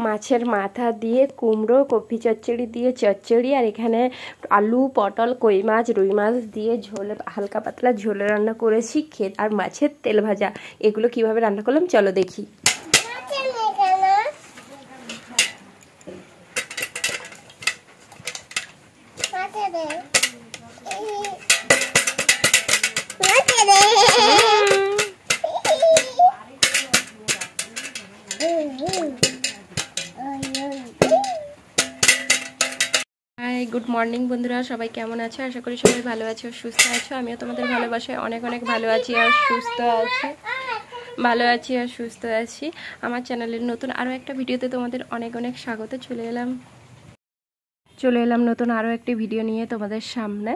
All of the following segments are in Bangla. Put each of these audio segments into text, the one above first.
মাছের মাথা দিয়ে কুমড়ো, কপি চচ্চড়ি দিয়ে চচ্চড়ি, আর এখানে আলু, পটল, কই মাছ, রুই মাছ দিয়ে ঝোল, হালকা পাতলা ঝোল রান্না করেছি, আর মাছের তেল ভাজা। এগুলো কিভাবে রান্না করলাম চলো দেখি। গুড মর্নিং বন্ধুরা, সবাই কেমন আছো? আশা করি সবাই ভালো আছো, সুস্থ আছো। আমিও তোমাদের ভালোবাসায় অনেক অনেক ভালো আছি আর সুস্থ আছি। আমার চ্যানেলের নতুন আরও একটা ভিডিওতে তোমাদের অনেক অনেক স্বাগত। চলে এলাম নতুন আরও একটি ভিডিও নিয়ে তোমাদের সামনে।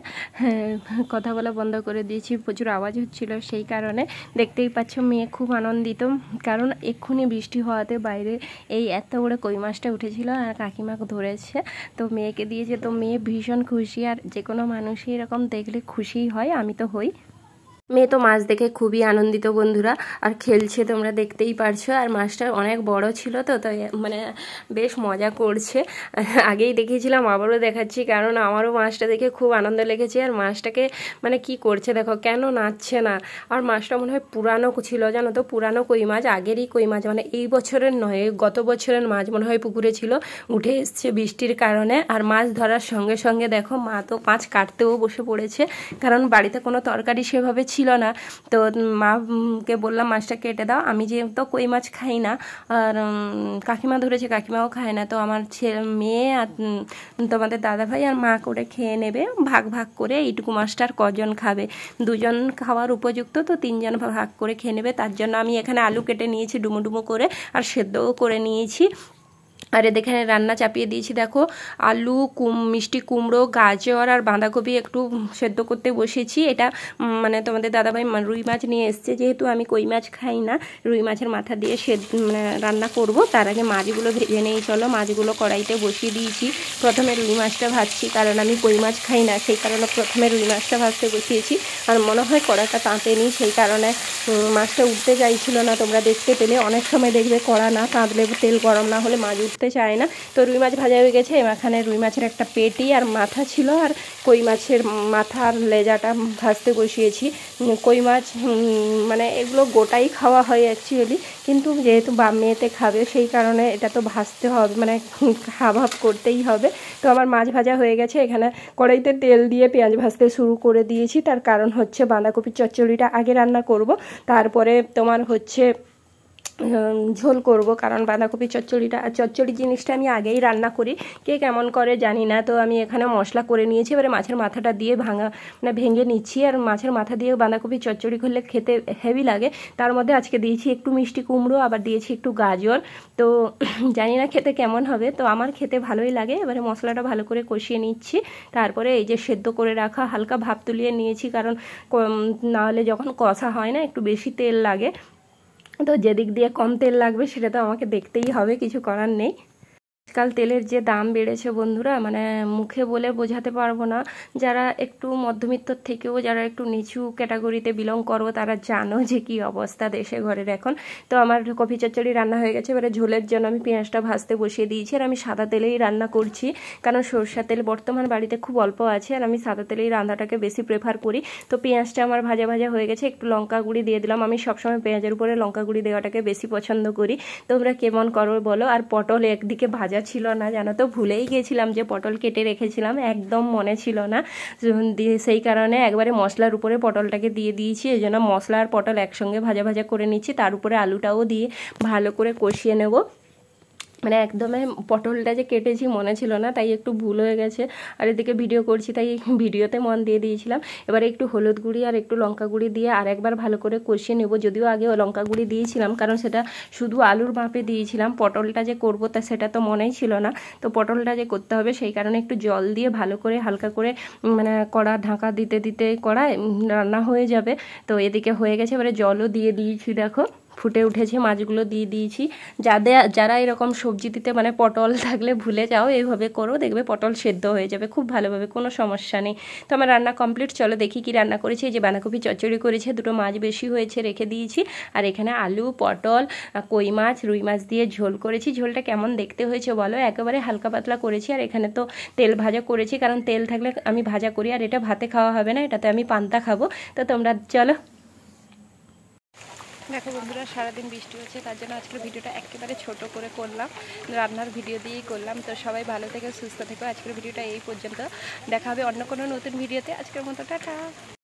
কথা বলা বন্ধ করে দিয়েছি, প্রচুর আওয়াজ হচ্ছিল, সেই কারণে দেখতেই পাচ্ছ মেয়ে খুব আনন্দিত, কারণ এক্ষুনি বৃষ্টি হওয়াতে বাইরে এই এত বড় কই মাছটা উঠেছিল আর কাকিমা ধরেছে, তো মেয়েকে দিয়েছে। তো মেয়ে ভীষণ খুশি, আর যে কোনো মানুষই এরকম দেখলে খুশিই হয়, আমি তো হই। মেয়ে তো মাছ দেখে খুবই আনন্দিত বন্ধুরা, আর খেলছে, তোমরা দেখতেই পারছো। আর মাছটা অনেক বড় ছিল, তো মানে বেশ মজা করছে। আগেই দেখিয়েছিলাম, আবারও দেখাচ্ছি, কারণ আমারও মাছটা দেখে খুব আনন্দ লেগেছে। আর মাছটাকে মানে কি করছে দেখো, কেন নাচছে না। আর মাছটা মনে হয় পুরানো ছিল, জানো তো, পুরানো কই মাছ, আগেরই কই মাছ, মানে এই বছরের নয়, গত বছরের মাছ মনে হয় পুকুরে ছিল, উঠে এসছে বৃষ্টির কারণে। আর মাছ ধরার সঙ্গে সঙ্গে দেখো মা তো মাছ কাটতেও বসে পড়েছে, কারণ বাড়িতে কোনো তরকারি সেভাবে ছিল না। তো মাকে বললাম মাছটা কেটে দাও, আমি যেহেতু কই মাছ খাই না, আর কাকিমা ধরেছে, কাকিমাও খায় না, তো আমার মেয়ে আর তোমাদের দাদাভাই আর মা করে খেয়ে নেবে, ভাগ ভাগ করে। এইটুকু মাছটার কজন খাবে, দুজন খাওয়ার উপযুক্ত, তো তিনজন ভাগ করে খেয়ে নেবে। তার জন্য আমি এখানে আলু কেটে নিয়েছি ডুমো ডুমো করে, আর সেদ্ধও করে নিয়েছি। আর এখানে রান্না চাপিয়ে দিয়েছি, দেখো আলু, মিষ্টি কুমড়ো, গাজর আর বাঁধাকপি একটু সেদ্ধ করতে বসেছি। এটা মানে তোমাদের দাদাভাই রুই মাছ নিয়ে এসছে, যেহেতু আমি কই মাছ খাই না, রুই মাছের মাথা দিয়ে রান্না করব। তার আগে মাছগুলো ভেজে নেই, চলো। মাছগুলো কড়াইতে বসিয়ে দিয়েছি, প্রথমে রুই মাছটা ভাজছি, কারণ আমি কই মাছ খাই না, সেই কারণে প্রথমে রুই মাছটা ভাজতে বসিয়েছি। আর মনে হয় কড়াটা তাঁতেনি, সেই কারণে মাছটা উঠতে চাইছিল না। তোমরা দেখতে পেলে অনেক সময় দেখবে কড়া না তাঁতলে, তেল গরম না হলে মাছ উঠতে চায় না। তো রুই মাছ ভাজা হয়ে গেছে, এখানে রুই মাছের একটা পেটি আর মাথা ছিল, আর কই মাছের মাথা আর লেজাটা ভাজতে বসিয়েছি। কই মাছ মানে এগুলো গোটাই খাওয়া হয় অ্যাকচুয়ালি, কিন্তু যেহেতু মেয়েতে খাবে, সেই কারণে এটা তো ভাজতে হবে, মানে হাফ করতেই হবে। তো আমার মাছ ভাজা হয়ে গেছে, এখানে কড়াইতে তেল দিয়ে পেঁয়াজ ভাজতে শুরু করে দিয়েছি। তার কারণ হচ্ছে বাঁধাকপির চচ্চড়িটা আগে রান্না করব, তারপরে তোমার হচ্ছে ঝোল করব, কারণ বাঁধাকপি চচ্চড়ি জিনিসটা আমি আগেই রান্না করি, কে কেমন করে জানি না। তো আমি এখানে মশলা করে নিয়েছি, এবারে মাছের মাথাটা দিয়ে ভেঙে নিচ্ছি। আর মাছের মাথা দিয়ে বাঁধাকপি চচ্চড়ি করলে খেতে হেভি লাগে। তার মধ্যে আজকে দিয়েছি একটু মিষ্টি কুমড়ো, আবার দিয়েছি একটু গাজর, তো জানি না খেতে কেমন হবে, তো আমার খেতে ভালোই লাগে। এবারে মশলাটা ভালো করে কষিয়ে নিচ্ছি, তারপরে এই যে সেদ্ধ করে রাখা হালকা ভাপ তুলিয়ে নিয়েছি, কারণ নাহলে যখন কষা হয় না একটু বেশি তেল লাগে, তো যেদিক দিয়ে কম তেল লাগবে সেটা তো আমাকে দেখতেই হবে, কিছু করার নেই। আজকাল তেলের যে দাম বেড়েছে বন্ধুরা, মানে মুখে বলে বোঝাতে পারবো না। যারা একটু মধ্যবিত্তর থেকেও যারা একটু নিচু ক্যাটাগরিতে বিলং করো, তারা জানো যে কি অবস্থা দেশে ঘরের এখন। তো আমার কপি চচ্চড়ি রান্না হয়ে গেছে, এবারে ঝোলের জন্য আমি পেঁয়াজটা ভাজতে বসিয়ে দিয়েছি। আর আমি সাদা তেলেই রান্না করছি, কারণ সরষের তেল বর্তমান বাড়িতে খুব অল্প আছে, আর আমি সাদা তেলেই রান্নাটাকে বেশি প্রেফার করি। তো পেঁয়াজটা আমার ভাজা ভাজা হয়ে গেছে, একটু লঙ্কা গুঁড়ি দিয়ে দিলাম। আমি সবসময় পেঁয়াজের উপরে লঙ্কা গুঁড়ি দেওয়াটাকে বেশি পছন্দ করি, তোমরা কেমন করো বলো। আর পটল একদিকে ভাজা ছিল না, জানো তো, ভুলেই গেছিলাম যে পটল কেটে রেখেছিলাম, একদম মনে ছিল না, সেই কারণে একবারে মশলার উপরে পটলটাকে দিয়ে দিয়েছি। এই জন্য মশলা আর পটল একসঙ্গে ভাজা ভাজা করে নিচ্ছি, তার উপরে আলুটাও দিয়ে ভালো করে কষিয়ে নেব। মানে একদমই পটলটা যে কেটেছি মনে ছিল না, তাই একটু ভুল হয়ে গেছে। আর এদিকে ভিডিও করছি, তাই ভিডিওতে মন দিয়ে দিয়েছিলাম। এবারে একটু হলুদ গুঁড়ি আর একটু লঙ্কা গুঁড়ি দিয়ে আর একবার ভালো করে কষিয়ে নেব। যদিও আগে লঙ্কা গুঁড়ি দিয়েছিলাম, কারণ সেটা শুধু আলুর মাপে দিয়েছিলাম, পটলটা যে করবো তা সেটা তো মনেই ছিল না। তো পটলটা যে করতে হবে সেই কারণে একটু জল দিয়ে ভালো করে হালকা করে মানে কড়া ঢাকা দিতে দিতে কড়ায় রান্না হয়ে যাবে। তো এদিকে হয়ে গেছে, এবারে জলও দিয়ে দিয়েছি দেখো। ফুটে উঠেছে, মাছগুলো দিয়ে দিয়েছি। যারা এরকম সবজি দিতে মানে পটল থাকলে ভুলে যাও, এইভাবে করো, দেখবে পটল সেদ্ধ হয়ে যাবে খুব ভালোভাবে, কোনো সমস্যা নেই। তো আমার রান্না কমপ্লিট, চলো দেখি কি রান্না করেছি। এই যে বাঁধাকপি চচ্চড়ি করেছে, দুটো মাছ বেশি হয়েছে রেখে দিয়েছি। আর এখানে আলু, পটল, কই মাছ, রুই মাছ দিয়ে ঝোল করেছি। ঝোলটা কেমন দেখতে হয়েছে বলো, একেবারে হালকা পাতলা করেছি। আর এখানে তো তেল ভাজা করেছি, কারণ তেল থাকলে আমি ভাজা করি, আর এটা ভাতে খাওয়া হবে না, এটাতে আমি পান্তা খাবো। তো তোমরা চলো। দেখো বন্ধুরা, সারাদিন বৃষ্টি হচ্ছে, তার জন্য আজকের ভিডিওটা একেবারে ছোট করে করলাম, রান্নার ভিডিও দিয়েই করলাম। তো সবাই ভালো থেকো, সুস্থ থেকো। আজকের ভিডিওটা এই পর্যন্ত, দেখা হবে অন্য কোনো নতুন ভিডিওতে। আজকের মতো টাটা।